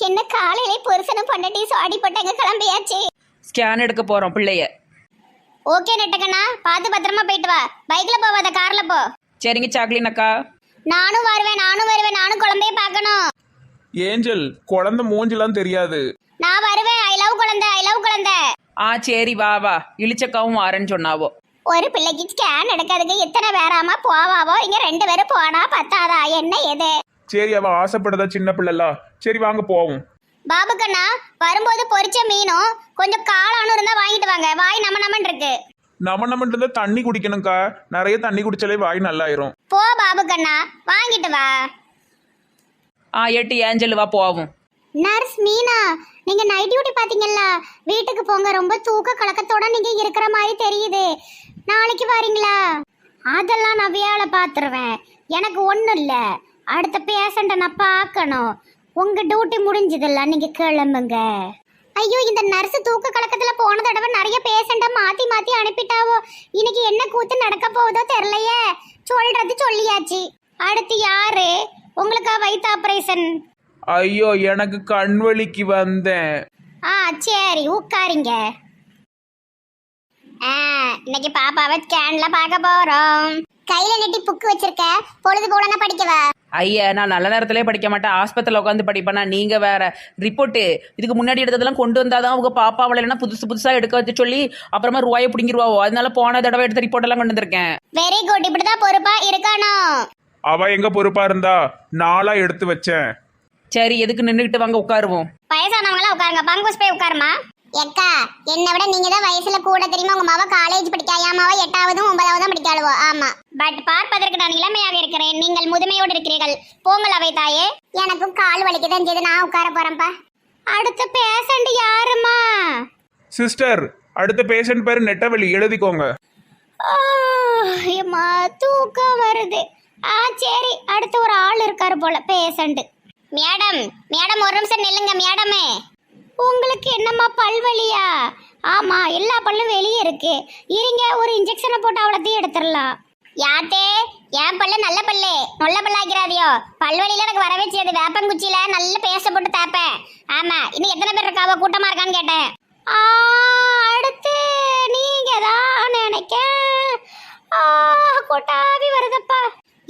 என்ன காலையிலே புருஷனும் பொண்டாட்டி சாடி போட்டாங்க, கிளம்பியாச்சு. ஸ்கேன் எடுக்க போகிறோம் பிள்ளைய. ஓகே நெட்டக்கண்ணா, பார்த்து பத்திரமா போயிட்டு வா. பைக்ல போவாத, கார்ல போ. சரிங்க சாக்லின் அக்கா. நானும் வருவேன், நானும் குழந்தைய பார்க்கணும். ஏஞ்சல், குழந்தை மூஞ்சிலாம் தெரியாது. நான் வருவேன். ஐ லவ் குழந்தை. ஆ சரி வா வா, இளிச்சக்காவும் வாரேன்னு சொன்னாவோ. ஒரு பிள்ளைக்கு ஸ்கேன் எடுக்கிறதுக்கு இத்தனை பேராமா போவாவோ? இங்க 2 பேரும் போனா பத்தாதா? என்ன எது? சரி, அவ ஆசைப்படுறதா சின்ன பிள்ளைல. சரி வாங்க போவோம். பாபுக்கண்ணா, வரும்போது பொரிச்ச மீனும் கொஞ்சம் காளானும் இருந்தா வாங்கிட்டு வாங்க. வாய் நமன்னு இருக்கு. நம்ம இருந்தா தண்ணி குடிக்கணும்க்கா. நிறைய தண்ணி குடிச்சாலே வாய் நல்லாயிரும். போ பாபுக்கண்ணா, வாங்கிட்டு வா. ஆ எட்டு ஏஞ்சல் வா போவோம். நர்ஸ் மீனா, நீங்க நைட் டியூட்டி பாத்தீங்கல்ல? வீட்டுக்கு போங்க. ரொம்ப தூக்க கலக்கத்தோட நீங்க இருக்கிற மாதிரி தெரியுது. நாளைக்கு வரீங்களா? அதெல்லாம் நான் வேலை பாத்துருவேன். எனக்கு ஒண்ணும் இல்ல. அடுத்த பேஷண்ட்டை நான் பார்க்கணும். உங்க டியூட்டி முடிஞ்சதில்ல, நீங்க கிளம்புங்க. ஐயோ, இந்த நர்ஸ் தூக்க கலக்கத்துல போன தடவை நிறைய பேஷண்ட்டை மாத்தி அனுப்பிட்டாவோ. இன்னைக்கு என்ன கூத்து நடக்க போகுதோ தெரியலையே. சொல்றது சொல்லியாச்சு. அடுத்து யாரு? உங்களுக்கா வயிற்று ஆபரேஷன்? ஐயோ, எனக்கு கண்வலிக்கு வந்தேன். சரி உட்காரிங்க. இன்னைக்கு பாப்பாவை ஸ்கேன்ல பார்க்க போறோம். கையில நெட்டி புக்கு வச்சிருக்க, பொழுது போலனா படிக்கவா? ஐயா, நான் நல்ல நேரத்திலே படிக்க மாட்டேன். ஆஸ்பத்திரியில் உட்காந்து படிப்பேனா? நீங்கள் வேற ரிப்போர்ட்டு இதுக்கு முன்னாடி எடுத்ததெல்லாம் கொண்டு வந்தாதான் அவங்க பாப்பா இல்லைன்னா புதுசாக எடுக்க வச்சு சொல்லி அப்புறமா ரூபாயை பிடிங்கிருவாவோ. அதனால போன தடவை எடுத்த ரிப்போர்ட் எல்லாம் கொண்டு வந்திருக்கேன். Very good. இப்படிதான் பொறுப்பா இருக்கானோ. அவ எங்க பொறுப்பா இருந்தா? நாளா எடுத்து வச்சேன். சரி, எதுக்கு நின்றுக்கிட்டு வாங்க உட்காருவோம். வயசானவங்களா உட்காருங்க. பங்குஸ் போய் உட்காருமா. எக்கா, என்னை விட நீங்க தான் வயசுல கூட தெரியுமா? உங்க மாவ காலேஜ் படிக்கா, என் மாவ 8ஆவதும் 9ஆவதும் படிக்காளுவோ. ஆமா, பட் பார்ப்பதற்கு நான் இளமையாக இருக்கிறேன். நீங்கள் முதுமையோடு இருக்கிறீர்கள். போங்கள் அவை தாயே. எனக்கும் கால் வலிக்குதான் செய்து, நான் உட்கார போறேன்ப்பா. அடுத்த பேஷண்ட் யாருமா? சிஸ்டர், அடுத்த பேஷண்ட் பேரு நெட்டவெளி, எழுதிக்கோங்க. தூக்கம் வருது. சரி, அடுத்து ஒரு ஆள் இருக்காரு போல பேஷண்ட். மேடம் ஒரு நிமிஷம் நில்லுங்க. மேடமே, உங்களுக்கு என்னம்மா பல்வலியா? ஆமா, எல்லா பல்லும் வெளியே இருக்கு. இருங்க, ஒரு இன்ஜெக்ஷனை போட்டு அவ்வளோத்தையும் எடுத்துடலாம். யாத்தே, என் பல்லு நல்ல பல்லு, நொல்ல பல்லாக்கிறாதியோ. பல்வலியில எனக்கு வரவே செய்யாது. வேப்பங்குச்சியில நல்ல பேஸ்ட் போட்டு தேப்பேன். ஆமா, இன்னும் எத்தனை பேர் இருக்காவோ? கூட்டமா இருக்கான்னு கேட்டேன். அடுத்து நீங்க தான் நினைக்க. கொட்டாவி வருதப்பா.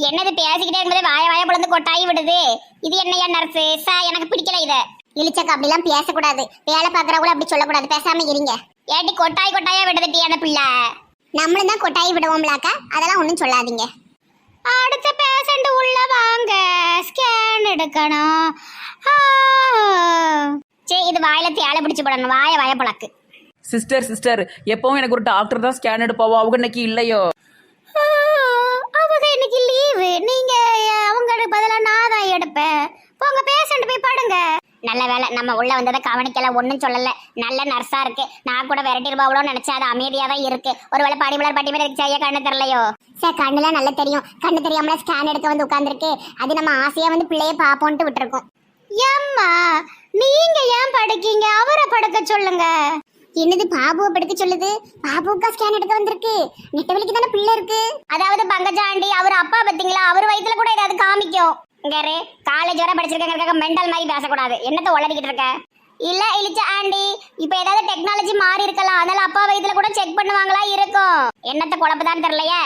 என்னது பேசிக்கிட்டே இருக்கும்போது வாய பொழுது கொட்டாயி விடுது. இது என்னையா நர்ஸு? எனக்கு பிடிக்கல இதை. இழிச்சக்கா, அப்படிலாம் பேசக்கூடாது. வேலை பார்க்குறவங்களும் அப்படி சொல்லக்கூடாது. பேசாம இருங்க. ஏட்டி கொட்டாயா விடுதுட்டி அந்த பிள்ளை. நம்மளும் தான் கொட்டாயி விடுவோம்லாக்கா, அதெல்லாம் ஒன்றும் சொல்லாதீங்க. அடுத்த பேஷண்ட் உள்ள வாங்க, ஸ்கேன் எடுக்கணும். சரி, இது வாயில தேலை பிடிச்சு போடணும். வாய பழக்கு. சிஸ்டர் எப்பவும் எனக்கு ஒரு டாக்டர் தான் ஸ்கேன் எடுப்பாவோ. அவங்க இன்னைக்கு இல்லையோ? அவங்க இன்னைக்கு லீவு. நீங்க அவங்களுக்கு பதிலாக நான் தான் எடுப்பேன். போங்க, பேஷண்ட் போய் பாடுங்க. நல்ல வேலை, நம்ம உள்ள வந்ததை கவனிக்கல, ஒன்றும் சொல்லல. நல்ல நர்ஸா இருக்கு. நான் கூட விரட்டி ரூபாவளோன்னு நினைச்சா அது அமைதியா தான் இருக்கு. ஒருவேளை படி மேல செய்ய கண்ணு தெரியலையோ? சார், கண்ணுலாம் நல்லா தெரியும். கண்ணு தெரியாமல ஸ்கேன் எடுக்க வந்து உட்காந்துருக்கு. அது நம்ம ஆசையா வந்து பிள்ளைய பாப்போன்ட்டு விட்டுருக்கோம். ஏம்மா, நீங்க ஏன் படுக்கீங்க? அவரை படுக்க சொல்லுங்க. என்னது, பாபுவை படுக்க சொல்லுது? பாபுக்கா ஸ்கேன் எடுக்க வந்திருக்கு? நெட்டவெளிக்கு தானே பிள்ளை இருக்கு. அதாவது பங்கஜாண்டி, அவர் அப்பா பார்த்தீங்களா? அவர் வயிற்றுல கூட ஏதாவது காமிக்கும். இங்கே காலேஜ் வர படிச்சிருக்காங்க, மெண்டல் மாதிரி பேசக்கூடாது. என்னத்த உளறிக்கிட்டு இருக்க? இல்ல இழிச்ச ஆண்டி, இப்ப ஏதாவது டெக்னாலஜி மாறி இருக்கலாம். அதனால அப்பா வயிற்றுல கூட செக் பண்ணுவாங்களா இருக்கும். என்னத்த குழப்பதான் தெரியலையே.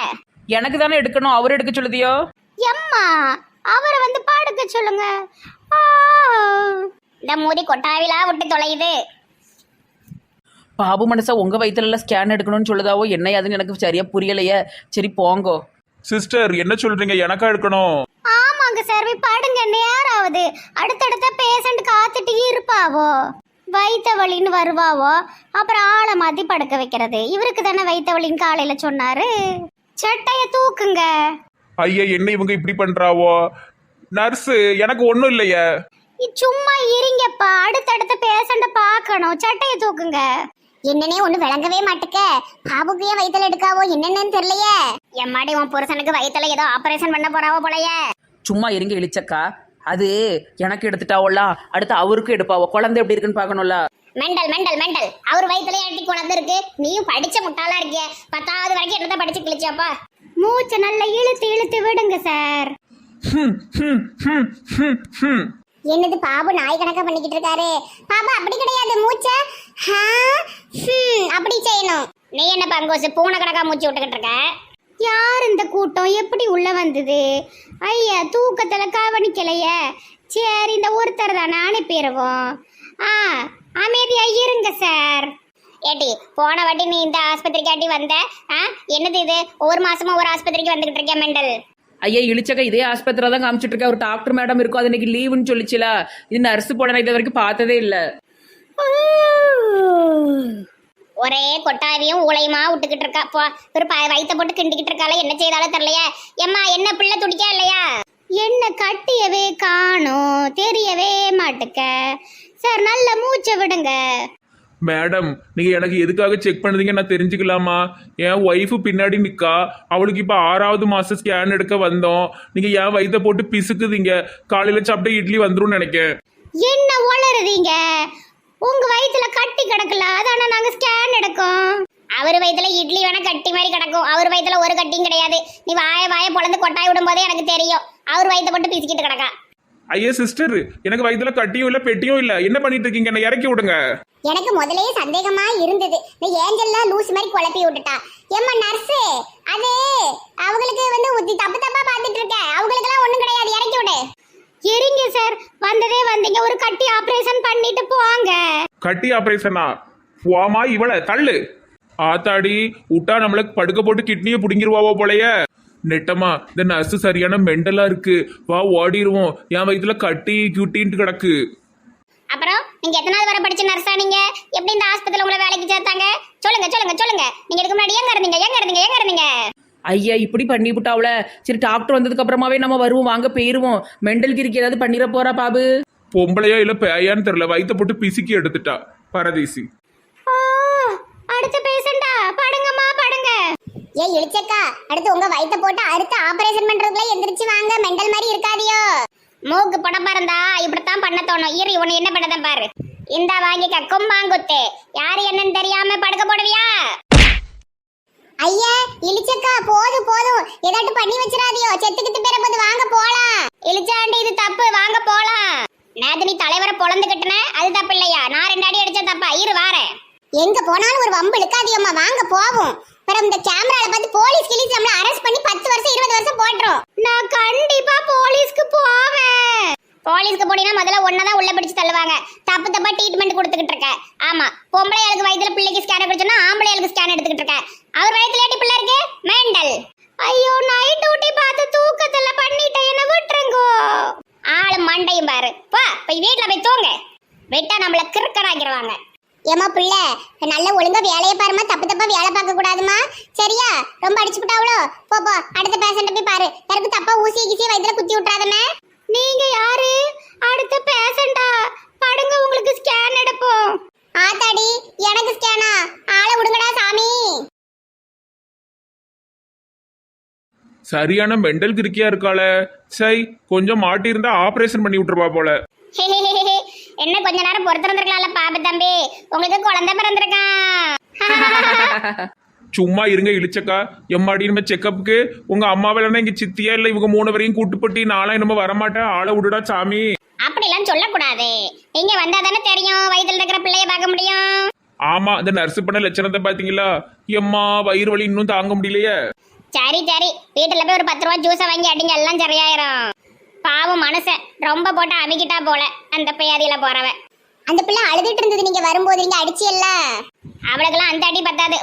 எனக்கு தானே எடுக்கணும், அவர் எடுக்க சொல்லுதியோ? எம்மா, அவரை வந்து படுக்க சொல்லுங்க. இந்த மூதி கொட்டாவிலா விட்டு தொலையுது. பாபு மனசா உங்க வயிற்றுல ஸ்கேன் எடுக்கணும்னு சொல்லுதாவோ. என்ன அதுன்னு எனக்கு சரியா புரியலையே. சரி போங்கோ. சிஸ்டர், என்ன சொல்றீங்க? எனக்கா எடுக்கணும்? ஆமாங்க சார், போய் பாடுங்க. நேராவது அடுத்தடுத்த பேஷண்ட் காத்துட்டு இருப்பாவோ. வயிற்று வலின்னு வருவாவோ, அப்புறம் ஆளை மாத்தி படுக்க வைக்கிறது. இவருக்கு தானே வயிற்று வலின்னு காலையில சொன்னாரு. சட்டைய தூக்குங்க. ஐயா, என்ன இவங்க இப்படி பண்றாவோ? நர்ஸு, எனக்கு ஒண்ணும் இல்லையே. சும்மா இருங்கப்பா, அடுத்தடுத்த பேஷண்ட பார்க்கணும். சட்டைய தூக்குங்க. என்னன்னே ஒண்ணு விளங்கவே மாட்டுக்க. பாபுக்கு ஏன் வயிற்றுல எடுக்காவோ? என்னன்னு தெரியலையே. எம்மாடி, உன் புருஷனுக்கு வயிற்றுல ஏதோ ஆபரேஷன் பண்ண போறாவோ போலயே. சும்மா இருங்க இழிச்சக்கா. அது எனக்கு எடுத்துட்டாவோல, அடுத்து அவருக்கும் எடுப்பாவோ. குழந்தை எப்படி இருக்குன்னு பார்க்கணும்ல. மெண்டல். அவர் வயிற்றுல ஏட்டி குழந்தை இருக்கு. நீயும் படிச்ச முட்டாளா இருக்கிய. 10ஆவது வரைக்கும் என்னதான் படிச்சு கிழிச்சாப்பா. மூச்சை நல்லா இழுத்து விடுங்க சார். என்னது பாபு நாய் கணக்கா பண்ணிக்கிட்டு இருக்காரு? பாபா அப்படி கிடையாது, மூச்சை அப்படி செய்யணும். நீ என்ன பங்கோசு பூனை கணக்கா மூச்சு விட்டுக்கிட்டு இருக்க? யார் இந்த கூட்டம் எப்படி உள்ள வந்தது? ஐயா தூக்கத்துல கவனிக்கலையே. சரி இந்த ஒருத்தர் தானே அனுப்பிடுவோம். அமைதியா இருங்க சார். ஏட்டி போன வாட்டி நீ இந்த ஆஸ்பத்திரிக்காட்டி வந்த, என்னது இது ஒவ்வொரு மாசமும் ஒரு ஆஸ்பத்திரிக்கு வந்துகிட்டு இருக்கேன் மெண்டல். ஐயா இழிச்சக்கா இதே ஆஸ்பத்திரியில தான் காமிச்சிட்டு இருக்கேன். ஒரு டாக்டர் மேடம் இருக்கும், அது இன்னைக்கு லீவுன்னு சொல்லிச்சுல. இது நர்ஸ் போட நான் இது வரைக்கும் பார்த்ததே இல்லை. ஒரே கொட்டாவியும் ஊளையுமா விட்டுக்கிட்டு இருக்கா. ஒரு வயிற்ற போட்டு கிண்டிக்கிட்டு இருக்காள, என்ன செய்தாலும் தெரியலையா? எம்மா என்ன பிள்ளை துடிக்கா இல்லையா? என்ன கட்டியவே காணோம், தெரியவே மாட்டுக்க சார். நல்ல மூச்சை விடுங்க மேடம். நீங்க எனக்கு எதுக்காக செக் பண்ணுறீங்க நான் தெரிஞ்சுக்கலாமா? என் ஒய்ஃபு பின்னாடி நிற்கா, அவளுக்கு இப்போ 6வது மாதம் ஸ்கேன் எடுக்க வந்தோம். நீங்க என் வயிற்ற போட்டு பிசுக்குதீங்க. காலையில் சாப்பிட்ட இட்லி வந்துடும் நினைக்கேன். என்ன வளருதீங்க? உங்க வயிற்றுல கட்டி கிடக்கல, அதான நாங்க ஸ்கேன் எடுக்கோம். அவர் வயிற்றுல இட்லி வேணா கட்டி மாதிரி கிடக்கும், அவர் வயிற்றுல ஒரு கட்டியும் கிடையாது. நீ வாய பொழந்து கொட்டாய் விடும் போதே எனக்கு தெரியும் அவர் வயிற்ற போட்டு பிசுக்கிட்டு கிடக்கா. ஐயா சிஸ்டர், எனக்கு வயிற்றுல கட்டியும் இல்லை பெட்டியும் இல்லை, என்ன பண்ணிட்டு இருக்கீங்க? என்ன இறக்கி விடுங்க. எனக்கு முதலே சந்தேகமா இருந்தது, இந்த ஏஞ்சல்லாம் லூஸ் மாதிரி குழப்பி விட்டுட்டா. ஏம்மா நர்ஸு, அது அவங்களுக்கு வந்து தப்பு தப்பா பார்த்துட்டு இருக்க, அவங்களுக்கெல்லாம் ஒண்ணும் கிடையாது, இறக்கி விடு. சரிங்க சார், வந்ததே வந்தீங்க, ஒரு கட்டி ஆபரேஷன் பண்ணிட்டு போங்க. கட்டி ஆபரேஷனா? போமா இவளை தள்ளு. ஆத்தாடி விட்டா நம்மளுக்கு படுக்க போட்டு கிட்னியை பிடுங்கிருவாவோ போலயே. நெட்டமா இந்த நர்ஸு சரியான மெண்டலா இருக்கு. வா ஓடிடுவோம், என் வயிற்றுல கட்டி கியூட்டின்ட்டு கிடக்கு. அப்புறம் நீங்க எத்தனாவது வரை படிச்ச நர்ஸா? நீங்க எப்படி இந்த ஆஸ்பத்திரியில உங்களை வேலைக்கு சேர்த்தாங்க? சொல்லுங்க சொல்லுங்க சொல்லுங்க. நீங்க இதுக்கு முன்னாடி எங்க இருந்தீங்க? ஐயா இப்படி பண்ணி விட்டாவுல. சரி டாக்டர் வந்ததுக்கு அப்புறமாவே நம்ம வருவோம், வாங்க போயிருவோம். மெண்டல் கிரிக்கு ஏதாவது பண்ணிட போறா பாபு? பொம்பளையா இல்ல பேயான்னு தெரியல, வயிற்ற போட்டு பிசுக்கி எடுத்துட்டா பரதேசி. அடுத்த பேஷண்டா, படுங்கம்மா படுங்க. ஏய் இளிச்சக்கா, அடுத்து உங்க வயிற்ற போட்டு அடுத்து ஆபரேஷன் பண்றதுக்குள்ள எந்திரிச்சு வாங்க, மெண்டல் மாதிரி இருக்காதியோ. மூக்கு படப்பா இருந்தா இப்படித்தான் பண்ண தோணும். இரு உன்னை என்ன பண்ணதான் பாரு. இந்த வாங்கிக்க கும்பாங்குத்து. யாரு என்னன்னு தெரியாம படுக்க போடுவியா? ஐயா இளிச்சக்கா போதும் ஏதாட்டு பண்ணி வச்சிராதியோ, செத்துக்கிட்டு பேர போது வாங்க போலாம். இளிச்சாண்டி இது தப்பு, வாங்க போலாம். நேத்து நீ தலைவரை பொழந்து கட்டுன, அது தப்பு இல்லையா? நான் 2 அடி அடிச்ச தப்பா? இரு வாரேன். எங்க போனாலும் ஒரு வம்பு இழுக்காதியம்மா, வாங்க போவோம். அப்புறம் இந்த கேமரால பார்த்து போலீஸ் கிளீஸ் நம்மள அரெஸ்ட் பண்ணி 10 வருஷம் 20 வருஷம் போட்டுரும். நான் கண்டிப்பா போலீஸ்க்கு போவேன். போலீஸ்க்கு போனீங்கன்னா முதல்ல ஒன்னதான் உள்ள பிடிச்சு தள்ளுவாங்க. தப்பா ட்ரீட்மெண்ட் கொடுத்துக்கிட்டு இருக்க. ஆமா, பொம்பளையாளுக்கு வயித்துல பிள்ளைக்கு ஸ்கேன் எடுக்கணும்னா ஆம்பளையாளுக்கு ஸ்கேன் எடுத்துக்கிட்டு இருக்க. அவர் வயித்துல ஏட்டி பிள்ளை இருக்கு மெண்டல். ஐயோ நைட் டியூட்டி பார்த்து தூக்கத்துல பண்ணிட்டேன், என்ன விட்டுருங்கோ. ஆளு மண்டையும் பாரு. போய் வீட்டுல போய் தூங்க, விட்டா நம்மள கிறுக்கனாக்கிடுவாங்க. ஏமா பிள்ளை நல்ல ஒழுங்கா வேலையை பாருமா, தப்பா வேலை பார்க்க கூடாதுமா, சரியா? ரொம்ப அடிச்சு விட்டாவளோ, போ அடுத்த பேஷண்ட போய் பாரு. யாருக்கு தப்பா ஊசி கீசி வயித்துல குத்தி விட்டுறாதமே. நீங்க யாரு? அடுத்த பேஷண்டா? படுங்க, உங்களுக்கு ஸ்கேன் எடுப்போம். ஆத்தாடி எனக்கு ஸ்கேனா? ஆளை விடுங்கடா சாமி. சரியான மெண்டல் கிரிக்கியா இருக்காள. சை, கொஞ்சம் மாட்டியிருந்தா ஆபரேஷன் பண்ணி விட்டுருப்பா போல. என்ன கொஞ்ச நேரம் பொறுத்திருந்திருக்கலாம்ல பாபு தம்பி, உங்களுக்கு குழந்தை பிறந்திருக்கான். சும்மா இருங்க இழிச்சக்கா. எம்மாடி நம்ம செக்கப்புக்கு உங்க அம்மாவை இல்லைன்னா இங்க சித்தியா இல்ல இவங்க 3 வரையும் கூட்டுப்பட்டி நாளா நம்ம வரமாட்டேன், ஆளை விடுடா சாமி. அப்படிலாம் சொல்லக்கூடாது, நீங்க வந்தா தானே தெரியும் வயித்துல இருக்கிற பிள்ளைய பார்க்க முடியும். ஆமா, இந்த நர்ஸ் பண்ண லட்சணத்தை பாத்தீங்களா? எம்மா வயிறு வலி இன்னும் தாங்க முடியலையே. சரி வீட்டுல போய் ஒரு 10 ரூபா ஜூஸை வாங்கி அடிங்க, எல்லாம் சரியாயிரும். பாவம் மனுஷன் ரொம்ப போட்டு அமிக்கிட்டா போல அந்த பேதியில போறவ. அந்த பிள்ளை அழுதுட்டு இருந்தது நீங்க வரும்போது, நீங்க அடிச்சியல்ல. அவளுக்கெல்லாம் அந்த அடி பத்தாது,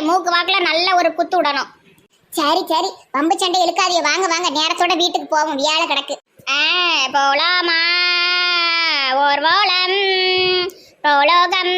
மூக்கு வாக்குல நல்ல ஒரு குத்து விடணும். சரி வம்பு சண்டை இழுக்காதிய, வாங்க நேரத்தோட வீட்டுக்கு போவோம், வியாழ கிடக்கு. போலாமா ஊர்வலம் போலோகம்